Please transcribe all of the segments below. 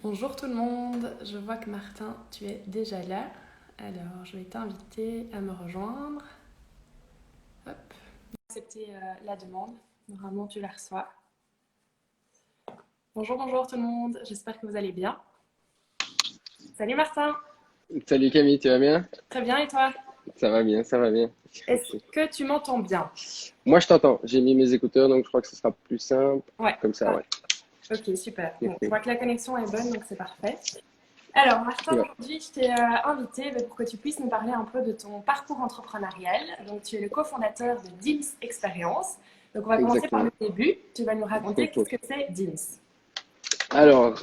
Bonjour tout le monde, je vois que Martin, tu es déjà là. Alors, je vais t'inviter à me rejoindre. Hop, accepter la demande. Normalement, tu la reçois. Bonjour, bonjour tout le monde, j'espère que vous allez bien. Salut Martin, Salut Camille, tu vas bien? très bien et toi? Ça va bien, ça va bien. Est-ce que tu m'entends bien? Moi je t'entends, j'ai mis mes écouteurs donc je crois que ce sera plus simple Ouais, comme ça, ouais. parfait. Ok, super. Bon, je vois que la connexion est bonne, donc c'est parfait. Alors, Martin, Ouais, aujourd'hui, je t'ai invité pour que tu puisses nous parler un peu de ton parcours entrepreneurial. Donc, tu es le cofondateur de DIMS Experience. Donc, on va commencer par le exactement. début. Tu vas nous raconter qu'est-ce que c'est DIMS. Alors,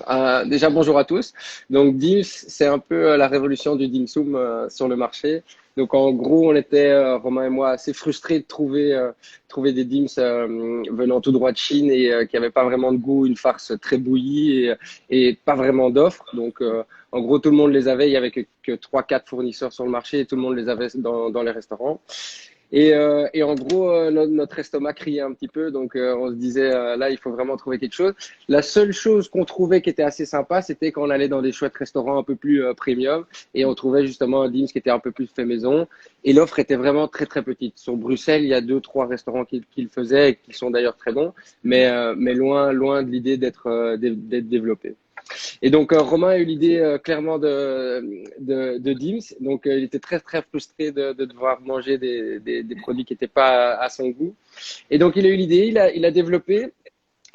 déjà bonjour à tous. Donc DIMS, c'est un peu la révolution du dim sum sur le marché. Donc en gros, on était, Romain et moi, assez frustrés de trouver des DIMS venant tout droit de Chine et qui n'avaient pas vraiment de goût, une farce très bouillie et pas vraiment d'offres. Donc en gros, tout le monde les avait. Il y avait que 3, 4 fournisseurs sur le marché et tout le monde les avait dans les restaurants. Et en gros, notre estomac criait un petit peu, donc on se disait là, il faut vraiment trouver quelque chose. La seule chose qu'on trouvait qui était assez sympa, c'était quand on allait dans des chouettes restaurants un peu plus premium et on trouvait justement un Dims qui était un peu plus fait maison. Et l'offre était vraiment très très petite. Sur Bruxelles, il y a 2, 3 restaurants qui le faisaient et qui sont d'ailleurs très bons, mais loin de l'idée d'être développé. Et donc, Romain a eu l'idée clairement de Dims. Donc, il était très, très frustré de devoir manger des produits qui n'étaient pas à son goût. Et donc, il a eu l'idée, il a développé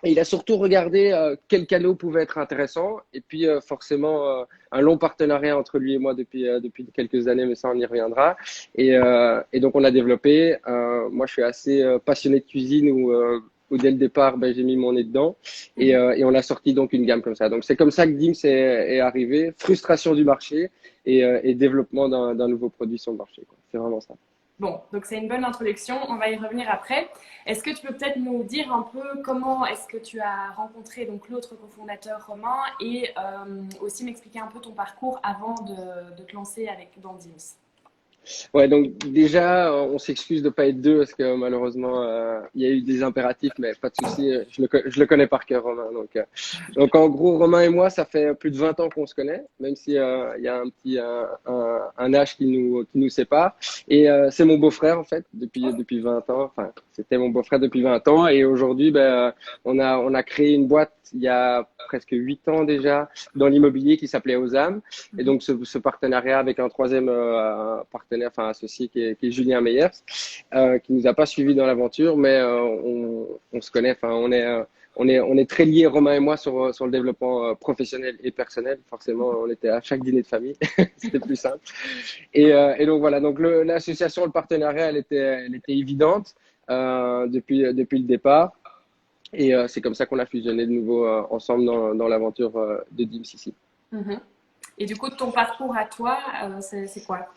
et il a surtout regardé quels canaux pouvaient être intéressants. Et puis, forcément, un long partenariat entre lui et moi depuis quelques années, mais ça, on y reviendra. Et donc, on a développé. Moi, je suis assez passionné de cuisine où dès le départ, ben, j'ai mis mon nez dedans. Et on a sorti donc une gamme comme ça. Donc, c'est comme ça que Dims est arrivé. Frustration du marché et développement d'un nouveau produit sur le marché, quoi. C'est vraiment ça. Bon, donc c'est une bonne introduction. On va y revenir après. Est-ce que tu peux peut-être nous dire un peu comment est-ce que tu as rencontré donc l'autre cofondateur Romain et aussi m'expliquer un peu ton parcours avant de te lancer avec dans Dims. Ouais, donc déjà, on s'excuse de pas être deux parce que malheureusement, il y a eu des impératifs, mais pas de souci, je le connais par cœur, Romain. Donc en gros, Romain et moi, ça fait plus de 20 ans qu'on se connaît, même si il y a un âge qui nous sépare. Et c'est mon beau-frère en fait depuis 20 ans. Enfin, c'était mon beau-frère depuis 20 ans. Et aujourd'hui, ben, on a créé une boîte il y a presque 8 ans déjà dans l'immobilier qui s'appelait Osam. Et donc, ce partenariat avec un troisième partenaire, enfin associé, qui est Julien Meyers, qui nous a pas suivis dans l'aventure, mais on se connaît. Enfin, on est très liés, Romain et moi, sur le développement professionnel et personnel. Forcément, on était à chaque dîner de famille. C'était plus simple. Et donc, voilà. Donc, l'association, le partenariat, elle était évidente depuis le départ. Et c'est comme ça qu'on a fusionné de nouveau ensemble dans l'aventure de Dims ici. Mhm. Et du coup, ton parcours à toi, c'est quoi?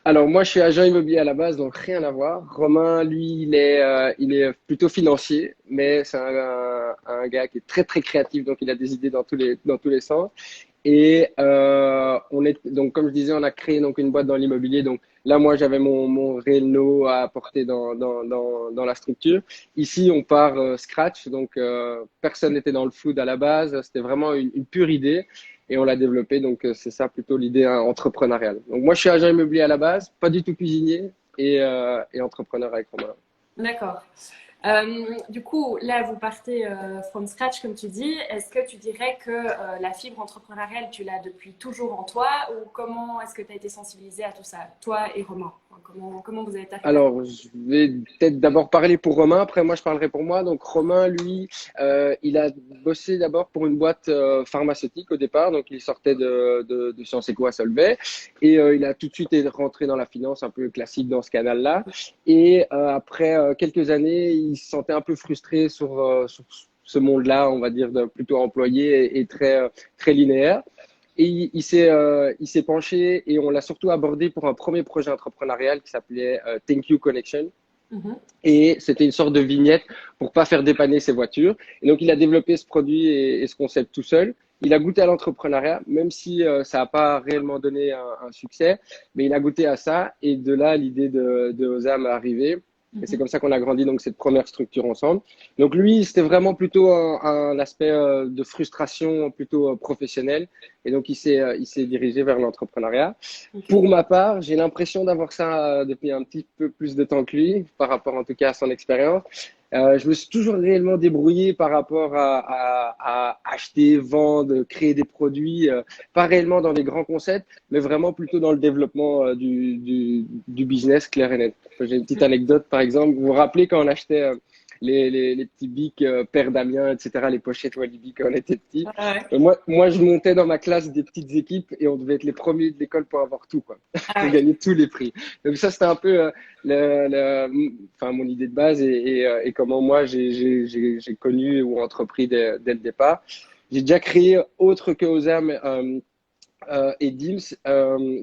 Alors moi, je suis agent immobilier à la base, donc rien à voir. Romain, lui, il est plutôt financier, mais c'est un gars qui est très très créatif, donc il a des idées dans tous les sens. Et donc comme je disais, on a créé donc une boîte dans l'immobilier. Donc là, moi, j'avais mon réel know à apporter dans la structure. Ici, on part scratch, donc personne n'était dans le food à la base. C'était vraiment une pure idée et on l'a développée. Donc c'est ça plutôt l'idée entrepreneuriale. Donc moi, je suis agent immobilier à la base, pas du tout cuisinier et entrepreneur avec Romain. D'accord. Du coup, là, vous partez from scratch, comme tu dis. Est-ce que tu dirais que la fibre entrepreneuriale, tu l'as depuis toujours en toi ou comment est-ce que tu as été sensibilisé à tout ça, toi et Romain? Enfin, comment vous êtes arrivé à... Alors, je vais peut-être d'abord parler pour Romain, après moi je parlerai pour moi. Donc Romain, lui, il a bossé d'abord pour une boîte pharmaceutique au départ, donc il sortait de Sciences Éco à Solvay, et il a tout de suite été rentré dans la finance un peu classique dans ce canal-là. Et après quelques années, il se sentait un peu frustré sur ce monde-là, on va dire, plutôt employé et très linéaire. Et il s'est penché et on l'a surtout abordé pour un premier projet entrepreneurial qui s'appelait Thank You Connection. Mhm. Et c'était une sorte de vignette pour pas faire dépanner ses voitures. Et donc, il a développé ce produit et ce concept tout seul. Il a goûté à l'entrepreneuriat, même si ça n'a pas réellement donné un succès, mais il a goûté à ça. Et de là, l'idée de Osam est arrivée. Et c'est comme ça qu'on a grandi donc cette première structure ensemble. Donc lui, c'était vraiment plutôt un aspect de frustration plutôt professionnel. Et donc il s'est dirigé vers l'entrepreneuriat. Ok. Pour ma part, j'ai l'impression d'avoir ça depuis un petit peu plus de temps que lui, par rapport en tout cas à son expérience. Je me suis toujours réellement débrouillé par rapport à acheter, vendre, créer des produits, pas réellement dans des grands concepts, mais vraiment plutôt dans le développement du business clair et net. J'ai une petite anecdote, par exemple. Vous vous rappelez quand on achetait les petits bics Père Damien, etc., les pochettes Walibi quand on était petit. Ah ouais. Moi, je montais dans ma classe des petites équipes et on devait être les premiers de l'école pour avoir tout, quoi, Ah pour ouais. gagner tous les prix. Donc ça, c'était un peu enfin, mon idée de base et comment moi j'ai connu ou entrepris dès le départ. J'ai déjà créé autre que Osam et Dims.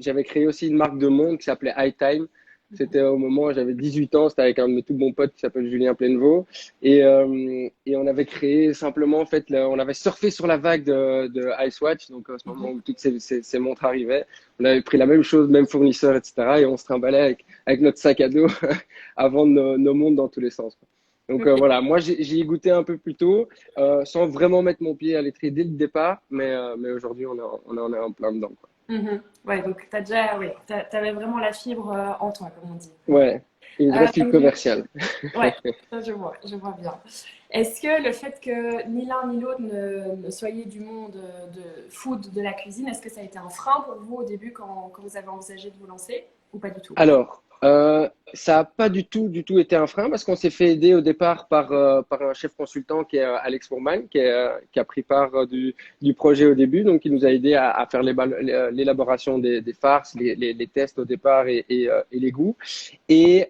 J'avais créé aussi une marque de montre qui s'appelait High Time. C'était au moment où j'avais 18 ans, c'était avec un de mes tout bons potes qui s'appelle Julien Plainevaux. Et on avait créé simplement, en fait, on avait surfé sur la vague de Icewatch, donc à ce moment où toutes ces montres arrivaient. On avait pris la même chose, même fournisseur, etc. Et on se trimballait avec notre sac à dos à vendre nos montres dans tous les sens, quoi. Donc Ok. voilà, moi j'y ai goûté un peu plus tôt, sans vraiment mettre mon pied à l'étrier dès le départ, mais aujourd'hui on en est en plein dedans, quoi. Mhm. Ouais, donc t'as déjà, ouais, t'avais vraiment la fibre en toi, comme on dit. Ouais, une vraie fibre Euh, commerciale. ouais, ça, je vois bien. Est-ce que le fait que ni l'un ni l'autre ne soyez du monde de food, de la cuisine, est-ce que ça a été un frein pour vous au début quand vous avez envisagé de vous lancer ou pas du tout? Alors, ça n'a pas du tout été un frein parce qu'on s'est fait aider au départ par un chef consultant qui est Alex Fourman, qui a pris part du projet au début, donc qui nous a aidé à faire l'élaboration des farces, les tests au départ et les goûts. Et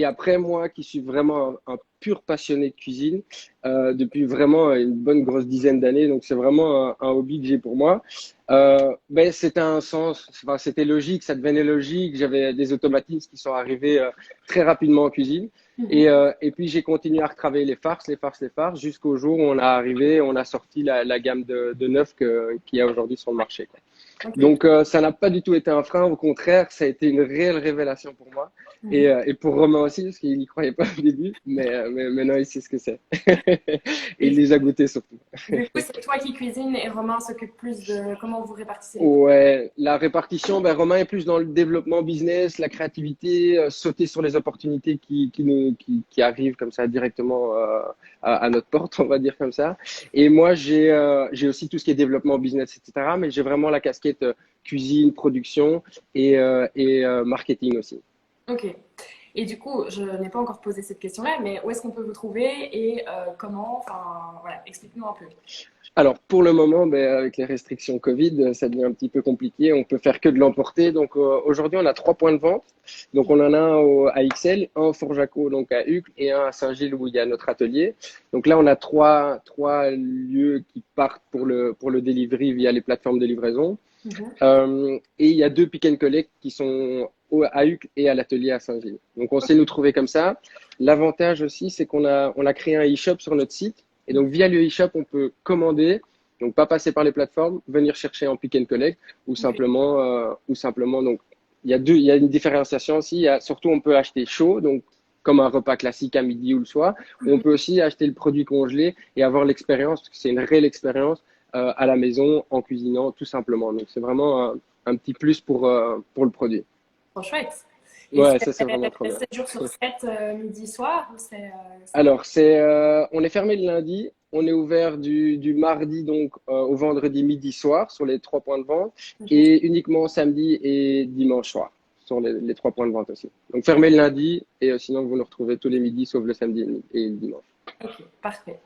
après, moi qui suis vraiment un pur passionné de cuisine depuis vraiment une bonne grosse dizaine d'années, donc c'est vraiment un hobby que j'ai pour moi. Ben, c'était un sens, enfin, c'était logique, ça devenait logique. J'avais des automatismes qui sont arrivés très rapidement en cuisine. Mhm. Et puis j'ai continué à retravailler les farces, jusqu'au jour où on a arrivé, on a sorti la gamme de neuf qu'il y a aujourd'hui sur le marché, quoi. Ok. Donc ça n'a pas du tout été un frein, au contraire, ça a été une réelle révélation pour moi. Mhm. Et pour Romain aussi, parce qu'il n'y croyait pas au début, mais maintenant il sait ce que c'est. Et il Et les a goûtés surtout. du coup, c'est toi qui cuisine et Romain s'occupe plus de comment vous répartissez les tâches. Ouais, la répartition, ben Romain est plus dans le développement business, la créativité, sauter sur les opportunités qui arrivent comme ça directement à notre porte, on va dire comme ça. Et moi, j'ai aussi tout ce qui est développement business, etc. Mais j'ai vraiment la casquette cuisine, production et marketing aussi. Ok. Et du coup, je n'ai pas encore posé cette question-là, mais où est-ce qu'on peut vous trouver et comment? Enfin, voilà, explique-nous un peu. Alors, pour le moment, ben, avec les restrictions Covid, ça devient un petit peu compliqué. On peut faire que de l'emporter. Donc, aujourd'hui, on a 3 points de vente. Donc, on en a un à XL, un au Forjaco, donc à Uccle, et un à Saint-Gilles où il y a notre atelier. Donc là, on a trois lieux qui partent pour le delivery via les plateformes de livraison. Mhm. Et il y a 2 pick and collect qui sont à Uccle et à l'atelier à Saint-Gilles. Donc, on sait nous trouver comme ça. L'avantage aussi, c'est on a créé un e-shop sur notre site. Et donc, via le e-shop, on peut commander, donc pas passer par les plateformes, venir chercher en pick and collect Ok. ou simplement, donc, il y a une différenciation aussi. Surtout, on peut acheter chaud, donc, comme un repas classique à midi ou le soir. Ou on Mhm. peut aussi acheter le produit congelé et avoir l'expérience, parce que c'est une réelle expérience, à la maison, en cuisinant, tout simplement. Donc, c'est vraiment un petit plus pour le produit. Trop chouette. Et Ouais, c'est ça, c'est vraiment trop bien. 7 jours sur 7, midi, soir, ou c'est Alors, on est fermé le lundi, on est ouvert du mardi donc au vendredi midi soir sur les 3 points de vente Ok. et uniquement samedi et dimanche soir sur les 3 points de vente aussi. Donc fermé le lundi et sinon vous nous retrouvez tous les midis sauf le samedi et le dimanche. Ok, parfait.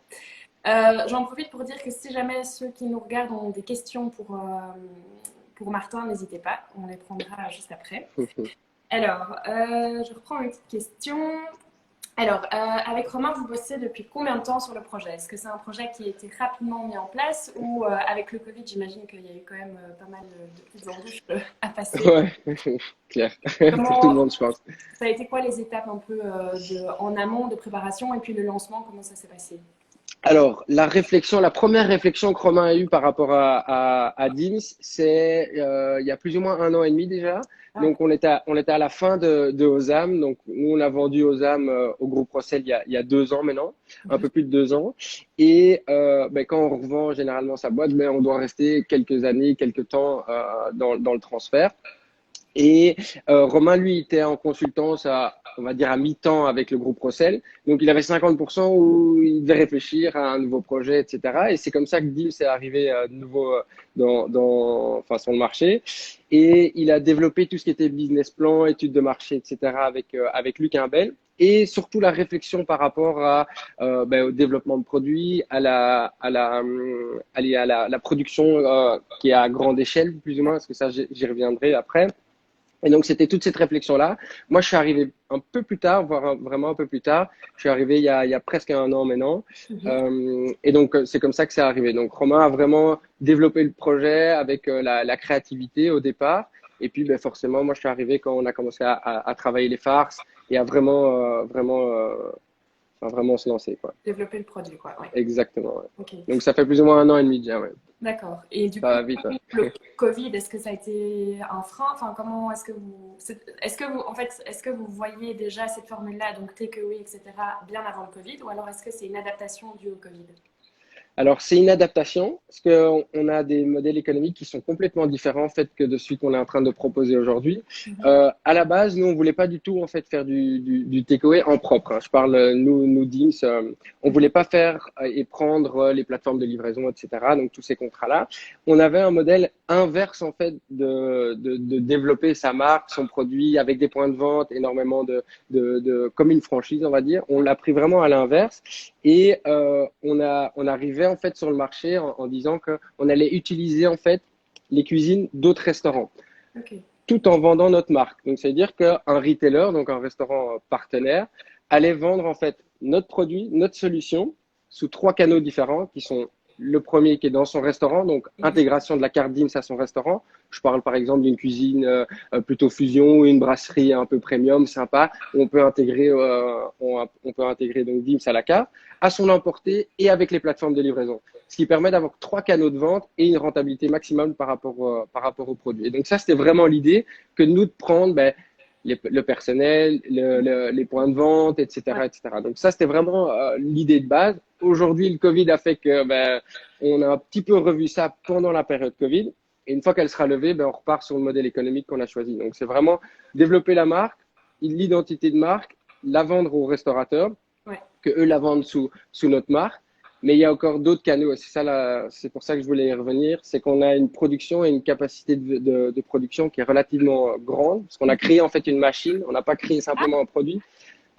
J'en profite pour dire que si jamais ceux qui nous regardent ont des questions pour Martin, n'hésitez pas, on les prendra juste après. Alors, je reprends une petite question. Alors, avec Romain, vous bossez depuis combien de temps sur le projet? Est-ce que c'est un projet qui a été rapidement mis en place ou avec le Covid, j'imagine qu'il y a eu quand même pas mal de petites embûches à passer. Ouais, clair. Pour tout le Comment, monde, je pense. ça a été quoi les étapes un peu en amont de préparation et puis le lancement, comment ça s'est passé? Alors, la première réflexion que Romain a eue par rapport à Dims, c'est il y a plus ou moins 1 an et demi déjà. Ah, Donc, on était à la fin de Osam. Donc, nous, on a vendu Osam au groupe Rossel il y a 2 ans maintenant, un peu plus de 2 ans. Et ben, quand on revend généralement sa boîte, ben, on doit rester quelques années, quelques temps dans le transfert. Et Romain, lui, était en consultance on va dire, à mi-temps avec le groupe Rossel. Donc, il avait 50% où il devait réfléchir à un nouveau projet, etc. Et c'est comme ça que Dims est arrivé de nouveau enfin, sur le marché. Et il a développé tout ce qui était business plan, études de marché, etc. avec Luc Imbel. Et surtout la réflexion par rapport ben, au développement de produits, la production qui est à grande échelle, plus ou moins, parce que ça, j'y reviendrai après. Et donc, c'était toute cette réflexion-là. Moi, je suis arrivé un peu plus tard, voire vraiment un peu plus tard. Je suis arrivé il y a presque 1 an maintenant. mhm. Et donc, c'est comme ça que c'est arrivé. Donc, Romain a vraiment développé le projet avec la créativité au départ. Et puis, ben, forcément, moi, je suis arrivé quand on a commencé à travailler les farces et à vraiment se lancer, quoi. Développer le produit, quoi. Ouais. Exactement, ouais. Ok. Donc, ça fait plus ou moins 1 an et demi déjà, ouais. D'accord. Et du Ça coup, va vite, ouais. le Covid, est-ce que ça a été un frein? Enfin, comment est-ce que vous voyez déjà cette formule-là, donc takeaway, etc., bien avant le Covid, ou alors est-ce que c'est une adaptation due au Covid? Alors, c'est une adaptation, parce qu'on a des modèles économiques qui sont complètement différents en fait, que de celui qu'on est en train de proposer aujourd'hui. Mhm. À la base, nous, on voulait pas du tout en fait, faire du takeaway en propre, hein. Je parle, nous Dims, on voulait pas faire et prendre les plateformes de livraison, etc., donc tous ces contrats-là. On avait un modèle inverse en fait, de développer sa marque, son produit, avec des points de vente, énormément comme une franchise, on va dire. On l'a pris vraiment à l'inverse. Et on arrivait en fait sur le marché en disant qu'on allait utiliser en fait les cuisines d'autres restaurants, Ok. tout en vendant notre marque. Donc, c'est-à-dire qu'un retailer, donc un restaurant partenaire, allait vendre en fait notre produit, notre solution sous 3 canaux différents qui sont le premier qui est dans son restaurant, donc intégration de la carte Dims à son restaurant. Je parle par exemple d'une cuisine plutôt fusion ou une brasserie un peu premium, sympa, où on peut intégrer donc Dims à la carte, à son emporté et avec les plateformes de livraison. Ce qui permet d'avoir 3 canaux de vente et une rentabilité maximum par rapport au produit. Et donc ça, c'était vraiment l'idée que nous de prendre ben, le personnel, les points de vente, Ouais. etc., etc. Donc ça, c'était vraiment l'idée de base. Aujourd'hui, le Covid a fait que ben, on a un petit peu revu ça pendant la période Covid. Et une fois qu'elle sera levée, ben, on repart sur le modèle économique qu'on a choisi. Donc c'est vraiment développer la marque, l'identité de marque, la vendre aux restaurateurs, Ouais. que eux la vendent sous notre marque. Mais il y a encore d'autres canaux. C'est pour ça que je voulais y revenir. C'est qu'on a une production et une capacité de production qui est relativement grande. Parce qu'on a créé en fait une machine. On n'a pas créé Ah, simplement un produit.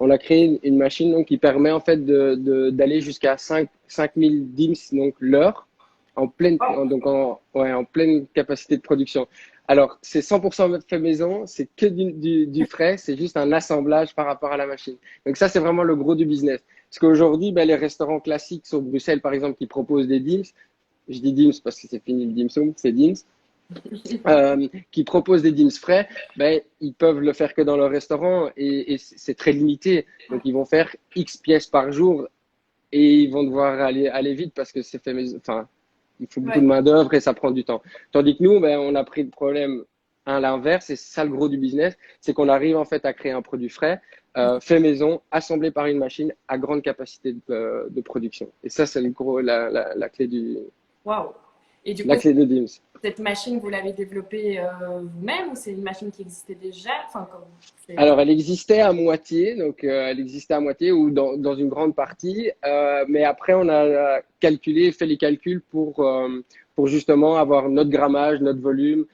On a créé une machine donc, qui permet en fait d'aller jusqu'à 5000 DIMS donc l'heure en pleine, wow. ouais, en pleine capacité de production. Alors, c'est 100% fait maison, c'est que du frais, c'est juste un assemblage par rapport à la machine. Donc ça, c'est vraiment le gros du business. Parce qu'aujourd'hui, ben, les restaurants classiques sur Bruxelles, par exemple, qui proposent des DIMS, je dis DIMS parce que c'est fini le DIMSum, c'est DIMS, qui proposent des DIMS frais, ben, ils peuvent le faire que dans leur restaurant et c'est très limité. Donc, ils vont faire X pièces par jour et ils vont devoir aller vite parce que c'est fait maison. Enfin, il faut beaucoup Ouais. de main-d'œuvre et ça prend du temps. Tandis que nous, ben, on a pris le problème à l'inverse et c'est ça le gros du business, c'est qu'on arrive en fait à créer un produit frais, fait maison, assemblé par une machine à grande capacité de production. Et ça, c'est le gros, la clé Waouh. Et du la coup, clé de Dims. cette machine, vous l'avez développée vous-même ou c'est une machine qui existait déjà? Enfin, comme c'est. Alors, elle existait à moitié, donc elle existait à moitié ou dans une grande partie, mais après on a calculé, fait les calculs pour justement avoir notre grammage, notre volume,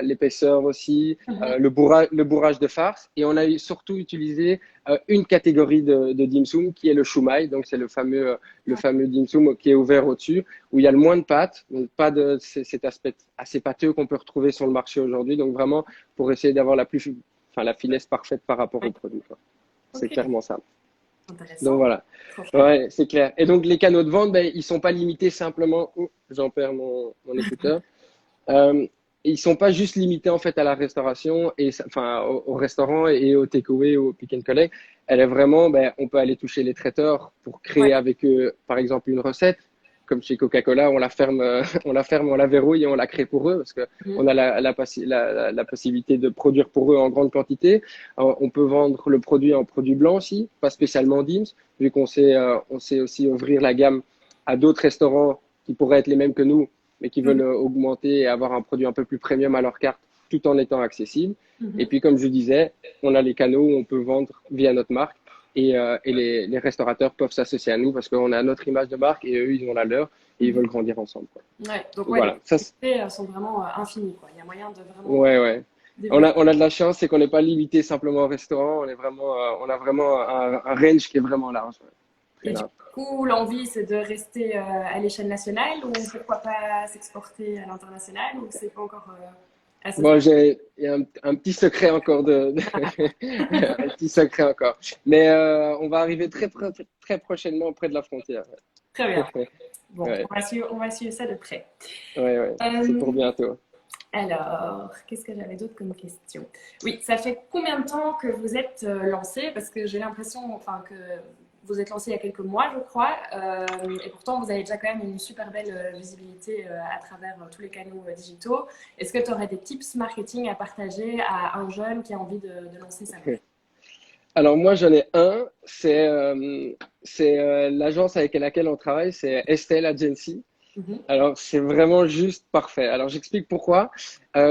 l'épaisseur aussi, Mhm. le bourrage de farce, et on a surtout utilisé une catégorie de dim sum qui est le shumai, donc c'est le fameux dim sum qui est ouvert au-dessus, où il y a le moins de pâte, donc pas de cet aspect assez pâteux qu'on peut retrouver sur le marché aujourd'hui, donc vraiment pour essayer d'avoir la finesse parfaite par rapport au Ouais. produit, quoi. C'est Ok, clairement ça. Donc intéressant. voilà. Trop chouette. Ouais, c'est clair. Et donc les canaux de vente, ben, ils sont pas limités simplement. Oh, j'en perds mon écouteur. Euh, Ils sont pas juste limités en fait à la restauration et enfin au restaurant et au takeaway, au pick and collect. elle est vraiment, ben, on peut aller toucher les traiteurs pour créer Ouais. avec eux, par exemple, une recette. Comme chez Coca-Cola, on la ferme, on la ferme, on la verrouille et on la crée pour eux parce que Mhm. on a la possibilité de produire pour eux en grande quantité. On peut vendre le produit en produit blanc aussi, pas spécialement Dims, vu on sait aussi ouvrir la gamme à d'autres restaurants qui pourraient être les mêmes que nous, mais qui veulent Mhm. augmenter et avoir un produit un peu plus premium à leur carte, tout en étant accessible. Et Mhm. puis, comme je disais, on a les canaux où on peut vendre via notre marque et les restaurateurs peuvent s'associer à nous parce qu'on a notre image de marque et eux, ils ont la leur et ils Mhm. veulent grandir ensemble, quoi. Ouais. Donc, Donc ouais, les voilà, ça, possibilités sont vraiment infinies, quoi. Il y a moyen de vraiment ouais, ouais. développer. On a de la chance, c'est qu'on n'est pas limité simplement au restaurant, on a vraiment un range qui est vraiment large, ouais. Très Et du large. coup, l'envie, c'est de rester à l'échelle nationale ou pourquoi pas s'exporter à l'international ou c'est pas encore à ce Bon, stade? il y a un petit secret encore un petit secret encore. Mais on va arriver très prochainement près de la frontière. Très bien. Bon, Ouais, on va suivre ça de près. ouais. C'est Euh, pour bientôt. alors, qu'est-ce que j'avais d'autre comme question? Oui, ça fait combien de temps que vous êtes lancé? Parce que j'ai l'impression, enfin, que vous êtes lancé il y a quelques mois, je crois, et pourtant vous avez déjà quand même une super belle visibilité à travers tous les canaux digitaux. Est-ce que tu aurais des tips marketing à partager à un jeune qui a envie de lancer sa marque? Alors moi j'en ai un, c'est l'agence avec laquelle on travaille, c'est Estelle Agency. Mhm, Alors c'est vraiment juste parfait. Alors j'explique pourquoi.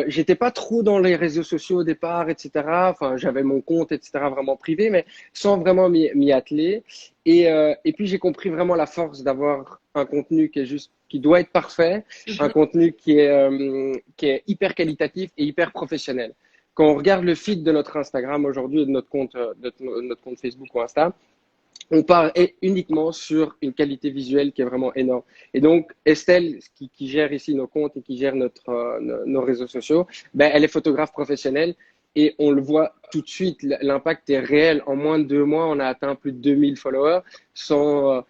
J'étais pas trop dans les réseaux sociaux au départ, etc. Enfin j'avais mon compte, etc. vraiment privé, mais sans vraiment m'y atteler. Et puis j'ai compris vraiment la force d'avoir un contenu qui est juste, qui doit être parfait, un mhm, contenu qui est hyper qualitatif et hyper professionnel. Quand on regarde le feed de notre Instagram aujourd'hui, de notre compte Facebook ou Insta, on part uniquement sur une qualité visuelle qui est vraiment énorme. Et donc, Estelle, qui gère ici nos comptes et qui gère nos réseaux sociaux, ben, elle est photographe professionnelle et on le voit tout de suite, l'impact est réel. En moins de 2 mois, on a atteint plus de 2000 followers sans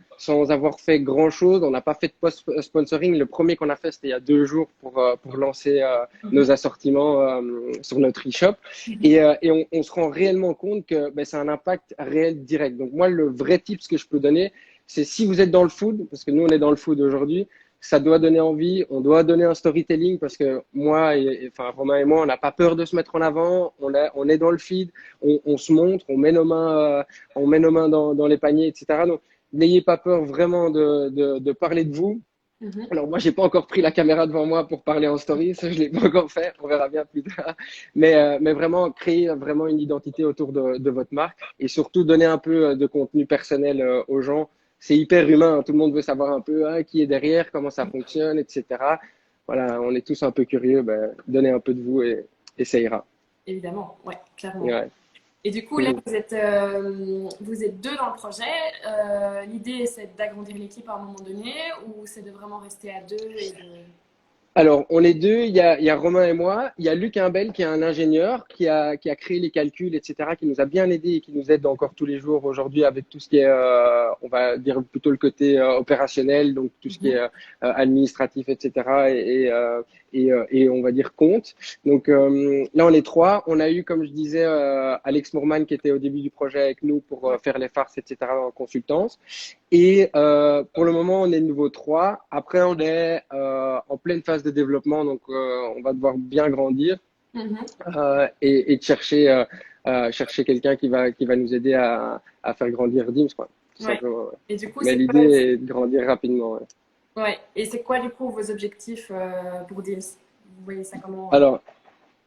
avoir fait grand-chose. On n'a pas fait de post-sponsoring. Le premier qu'on a fait, c'était il y a 2 jours pour lancer mhm, nos assortiments sur notre e-shop. mhm, Et on se rend réellement compte que ben, c'est un impact réel direct. Donc moi, le vrai tip que je peux donner, c'est si vous êtes dans le food, parce que nous, on est dans le food aujourd'hui, ça doit donner envie, on doit donner un storytelling parce que moi, enfin Romain et moi, on n'a pas peur de se mettre en avant, on est dans le feed, on se montre, on met nos mains dans les paniers, etc. Donc n'ayez pas peur vraiment de parler de vous. mhm. Alors moi, j'ai pas encore pris la caméra devant moi pour parler en story, ça je l'ai pas encore fait, on verra bien plus tard. Mais vraiment créer vraiment une identité autour de votre marque et surtout donner un peu de contenu personnel aux gens. C'est hyper humain, hein. Tout le monde veut savoir un peu hein, qui est derrière, comment ça fonctionne, etc. Voilà, on est tous un peu curieux, ben, donnez un peu de vous et ça ira. Évidemment, ouais, clairement. Ouais. Et du coup, là, Mhm. vous êtes deux dans le projet. L'idée, c'est d'agrandir l'équipe à un moment donné ou c'est de vraiment rester à deux et de... Alors, on est deux, il y a Romain et moi, il y a Luc Imbel qui est un ingénieur qui a créé les calculs, etc., qui nous a bien aidé et qui nous aide encore tous les jours aujourd'hui avec tout ce qui est, on va dire plutôt le côté opérationnel, donc tout ce qui est Mhm, administratif, etc., et on va dire compte. Donc là, on est trois. On a eu, comme je disais, Alex Moorman qui était au début du projet avec nous pour ouais. faire les farces, etc., en consultance. Et pour le moment, on est nouveau 3. Après, on est en pleine phase de développement, donc on va devoir bien grandir Mhm, et de chercher quelqu'un qui va nous aider à faire grandir Dims, quoi, tout ouais. simplement. Ouais. Et du coup, Mais c'est l'idée quoi, est de grandir rapidement. Ouais. ouais. Et c'est quoi, du coup, vos objectifs pour Deals? Vous voyez ça comment Alors,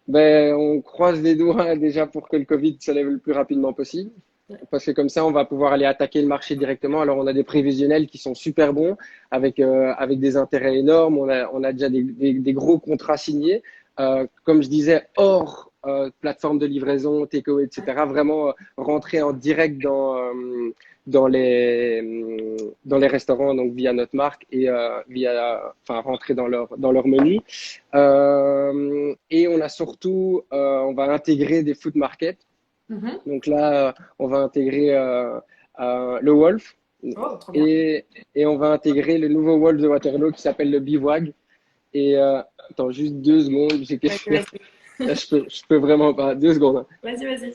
ben, on croise les doigts déjà pour que le Covid se lève le plus rapidement possible. ouais. Parce que comme ça, on va pouvoir aller attaquer le marché directement. Alors, on a des prévisionnels qui sont super bons, avec des intérêts énormes. On a déjà des gros contrats signés. Comme je disais, hors plateforme de livraison, takeaway, etc. Vraiment rentrer en direct dans dans les restaurants, donc via notre marque et enfin, rentrer dans leur menu. Et on a surtout, on va intégrer des food markets. Mhm. Donc là, on va intégrer le Wolf Oh, trop bien. et, et on va intégrer le nouveau Wolf de Waterloo qui s'appelle le Bivouac. Et attends, juste 2 secondes, Vas-y, vas-y. là, je peux vraiment pas. 2 secondes, hein. Vas-y, vas-y.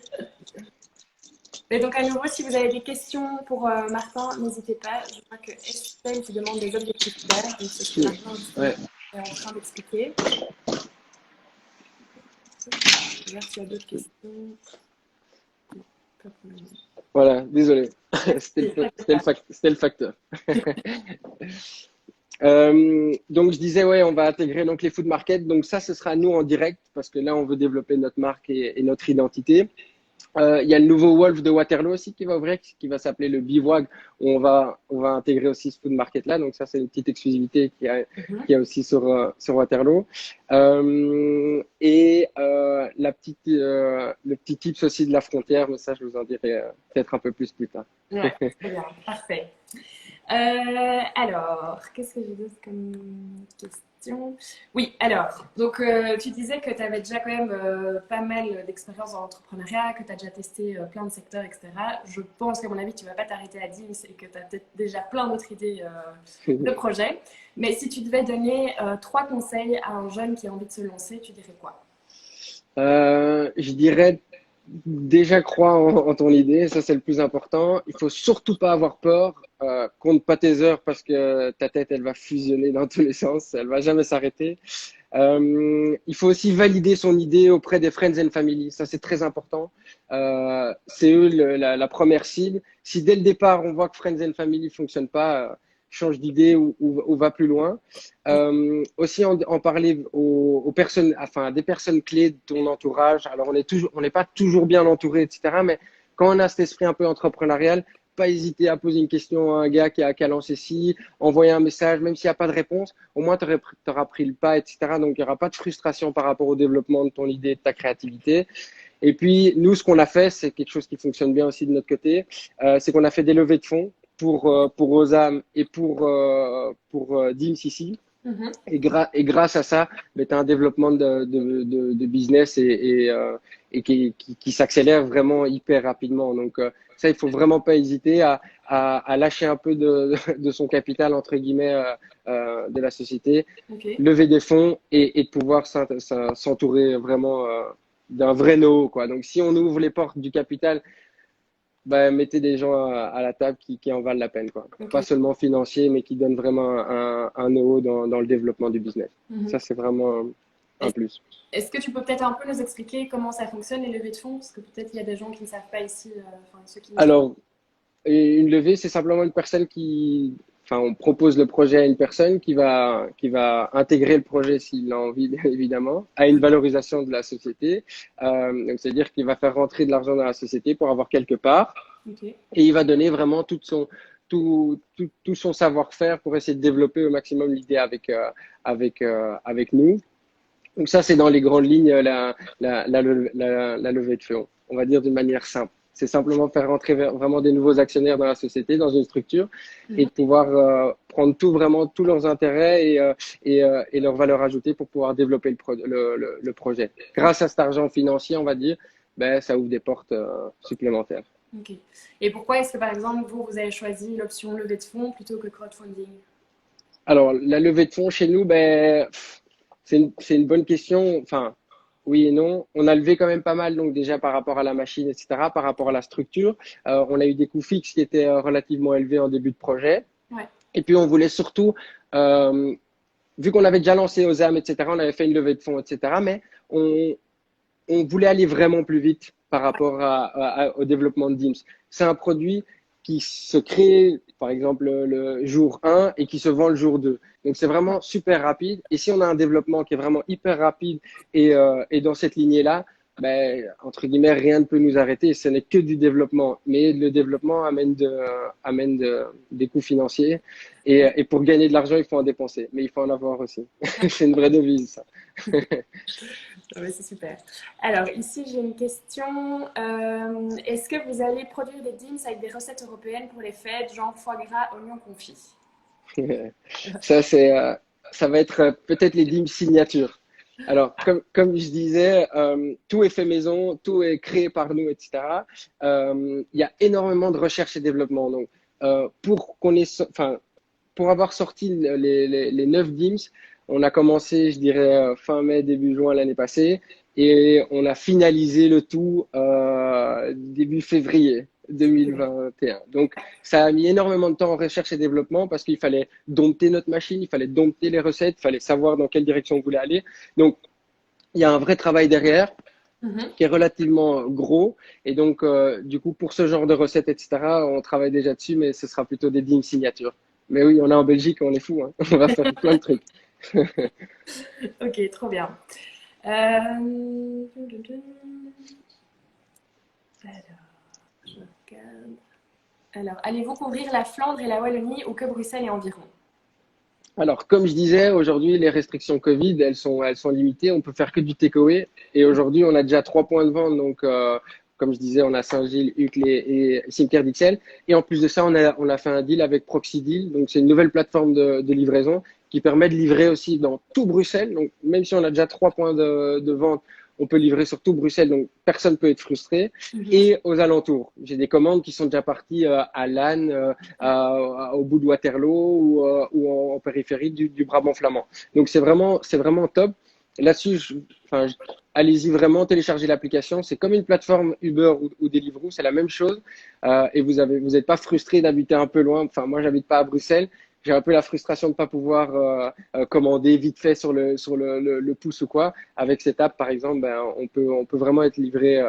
Et donc, à nouveau, si vous avez des questions pour Martin, n'hésitez pas. Je crois que Estelle qui demande des objectifs clairs. Donc, c'est ce que Martin Ouais. est en train d'expliquer. Je regarde s'il y a d'autres questions. Pas pour le moment. Voilà, désolé. Merci. C'était le facteur. Donc je disais ouais, on va intégrer donc les food markets. Donc ça, ce sera nous en direct parce que là, on veut développer notre marque et notre identité. Il y a le nouveau Wolf de Waterloo aussi qui va ouvrir, qui va s'appeler le Bivouac, où on va intégrer aussi ce food market là. Donc ça, c'est une petite exclusivité qu'il y a aussi sur Waterloo. Le petit tips aussi de la frontière, mais ça, je vous en dirai peut-être un peu plus tard. Ouais, très bien, parfait. Alors, qu'est-ce que j'ai d'autre comme question? Oui, alors, donc tu disais que tu avais déjà quand même pas mal d'expérience dans l'entrepreneuriat, que tu as déjà testé plein de secteurs, etc. Je pense qu'à mon avis, tu ne vas pas t'arrêter à Dims et que tu as peut-être déjà plein d'autres idées de projets. Mais si tu devais donner 3 conseils à un jeune qui a envie de se lancer, tu dirais quoi? Je dirais déjà croire en ton idée, ça c'est le plus important. Il faut surtout pas avoir peur. Compte pas tes heures parce que ta tête elle va fusionner dans tous les sens, elle va jamais s'arrêter. Il faut aussi valider son idée auprès des friends and family, ça c'est très important. C'est eux la première cible. Si dès le départ on voit que friends and family fonctionne pas, change d'idée ou va plus loin. Aussi en parler aux personnes, enfin à des personnes clés de ton entourage. Alors on n'est pas toujours bien entouré, etc. Mais quand on a cet esprit un peu entrepreneurial, pas hésiter à poser une question à un gars qui a lancé ci, envoyer un message, même s'il n'y a pas de réponse, au moins tu auras pris le pas, etc. Donc il n'y aura pas de frustration par rapport au développement de ton idée, de ta créativité. Et puis nous, ce qu'on a fait, c'est quelque chose qui fonctionne bien aussi de notre côté, c'est qu'on a fait des levées de fonds pour Osam et pour Dims ici. Mhm. Et grâce à ça, tu as un développement de business et qui s'accélère vraiment hyper rapidement. Donc ça, il faut vraiment pas hésiter à lâcher un peu de son capital, entre guillemets, de la société, Ok. lever des fonds et de pouvoir s'entourer vraiment d'un vrai know, quoi. Donc si on ouvre les portes du capital, bah, mettez des gens à la table qui en valent la peine, quoi. Pas Ok. seulement financier, mais qui donnent vraiment un know dans le développement du business. Mhm. Ça, c'est vraiment un Est-ce plus. est-ce que tu peux peut-être un peu nous expliquer comment ça fonctionne les levées de fonds? Parce que peut-être il y a des gens qui ne savent pas ici, enfin ceux qui nous écoutent. Alors, une levée, c'est simplement une personne enfin, on propose le projet à une personne qui va intégrer le projet s'il a envie, bien évidemment, à une valorisation de la société. Donc, c'est-à-dire qu'il va faire rentrer de l'argent dans la société pour avoir quelque part. Ok. Et il va donner vraiment tout son savoir-faire pour essayer de développer au maximum l'idée avec nous. Donc ça, c'est dans les grandes lignes la levée de fonds, on va dire d'une manière simple. C'est simplement faire rentrer vraiment des nouveaux actionnaires dans la société, dans une structure, et Mhm. de pouvoir prendre vraiment tous leurs intérêts et leurs valeurs ajoutées pour pouvoir développer le projet. Grâce à cet argent financier, on va dire, ben, ça ouvre des portes supplémentaires. Ok. Et pourquoi est-ce que par exemple vous avez choisi l'option levée de fonds plutôt que crowdfunding? Alors, la levée de fonds chez nous, ben, c'est une bonne question. Enfin, oui et non. On a levé quand même pas mal, donc déjà par rapport à la machine, etc., par rapport à la structure. On a eu des coûts fixes qui étaient relativement élevés en début de projet. Ouais. Et puis, on voulait surtout, euh, vu qu'on avait déjà lancé OSAM, etc., on avait fait une levée de fonds, etc., mais on, on voulait aller vraiment plus vite par rapport au développement de Dims. C'est un produit qui se crée, par exemple, le jour 1 et qui se vend le jour 2. Donc, c'est vraiment super rapide. Et si on a un développement qui est vraiment hyper rapide et dans cette lignée-là, ben, entre guillemets, rien ne peut nous arrêter. Ce n'est que du développement. Mais le développement des coûts financiers. Et pour gagner de l'argent, il faut en dépenser. Mais il faut en avoir aussi. C'est une vraie devise, ça. Ah ouais, c'est super. Alors ici j'ai une question. Est-ce que vous allez produire des DIMS avec des recettes européennes pour les fêtes, genre foie gras, oignons confits? Ça, ça va être peut-être les dîmes signature. Alors, comme je disais, tout est fait maison, tout est créé par nous, etc. Il y a énormément de recherche et développement. Donc, enfin, pour avoir sorti les 9 DIMS, on a commencé, je dirais, fin mai, début juin l'année passée, et on a finalisé le tout début février. 2021. Donc, ça a mis énormément de temps en recherche et développement parce qu'il fallait dompter notre machine, il fallait dompter les recettes, il fallait savoir dans quelle direction on voulait aller. Donc, il y a un vrai travail derrière Mhm. qui est relativement gros. Et donc, du coup, pour ce genre de recettes, etc., on travaille déjà dessus, mais ce sera plutôt des dignes signatures. Mais oui, on est en Belgique, on est fou, hein. On va faire plein de trucs. Ok, trop bien. Euh, Alors, je regarde. Alors, allez-vous couvrir la Flandre et la Wallonie ou que Bruxelles et environ? Alors, comme je disais, aujourd'hui, les restrictions Covid, elles sont limitées. On peut faire que du takeaway. Et aujourd'hui, on a déjà 3 points de vente. Donc, comme je disais, on a Saint-Gilles, Uccle et Cimetière d'Ixelles. Et en plus de ça, on a fait un deal avec Proxydeal. Donc, c'est une nouvelle plateforme de livraison qui permet de livrer aussi dans tout Bruxelles. Donc, même si on a déjà 3 points de vente, on peut livrer sur tout Bruxelles. Donc, personne ne peut être frustré. Mhm. Et aux alentours. J'ai des commandes qui sont déjà parties à Lannes, au bout de Waterloo ou en périphérie du Brabant flamand. Donc c'est vraiment top. Là-dessus, enfin, allez-y vraiment, téléchargez l'application. C'est comme une plateforme Uber ou Deliveroo, c'est la même chose. Et vous n'êtes pas frustré d'habiter un peu loin. Enfin, moi, j'habite pas à Bruxelles. J'ai un peu la frustration de ne pas pouvoir commander vite fait le pouce ou quoi. Avec cette app, par exemple, ben, on peut vraiment être livré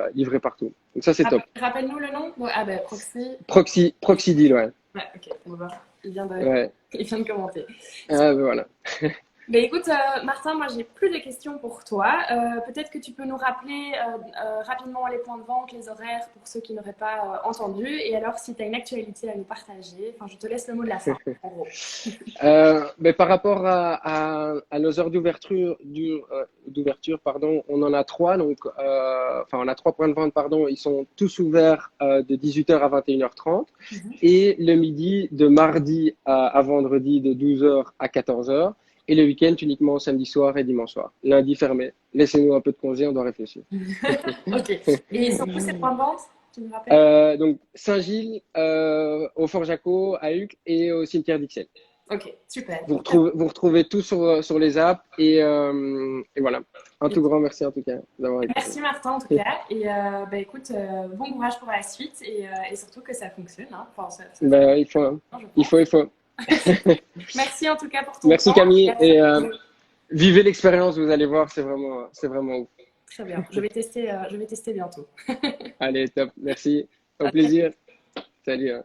partout. Donc ça, c'est top. Rappelle-nous le nom. Ouais, ah ben, Proxy. Proxy Deal, ouais. Ouais, ok, on va voir. Ouais. Il vient de commenter. Ah, ben voilà. Ben écoute, Martin, moi j'ai plus de questions pour toi. Peut-être que tu peux nous rappeler rapidement les points de vente, les horaires pour ceux qui n'auraient pas entendu. Et alors, si tu as une actualité à nous partager, enfin, je te laisse le mot de la fin, en gros. Mais par rapport à nos heures d'ouverture, pardon, on en a trois. Donc, enfin, on a 3 points de vente, pardon. Ils sont tous ouverts de 18h à 21h30 Mhm. et le midi de mardi à vendredi de 12h à 14h et le week-end uniquement samedi soir et dimanche soir. Lundi fermé. Laissez-nous un peu de congé, on doit réfléchir. Ok. Et ils sont tous ces points de vente, tu me rappelles? Donc, Saint-Gilles, au Fort-Jacot, à Uccle et au cimetière d'Ixelles. Ok, super. Vous retrouvez tout sur les apps et voilà. Un tout grand merci en tout cas d'avoir écouté. Merci Martin en tout cas. Et bah, écoute, bon courage pour la suite et surtout que ça fonctionne. Hein. Enfin, ça Ben, fonctionne, je pense. il faut. Merci en tout cas pour ton Merci temps. Et Camille à très et bientôt. vivez l'expérience, vous allez voir, c'est vraiment ouf. Très bien. Je vais tester bientôt. Allez, top, merci. Au plaisir. Salut. Hein.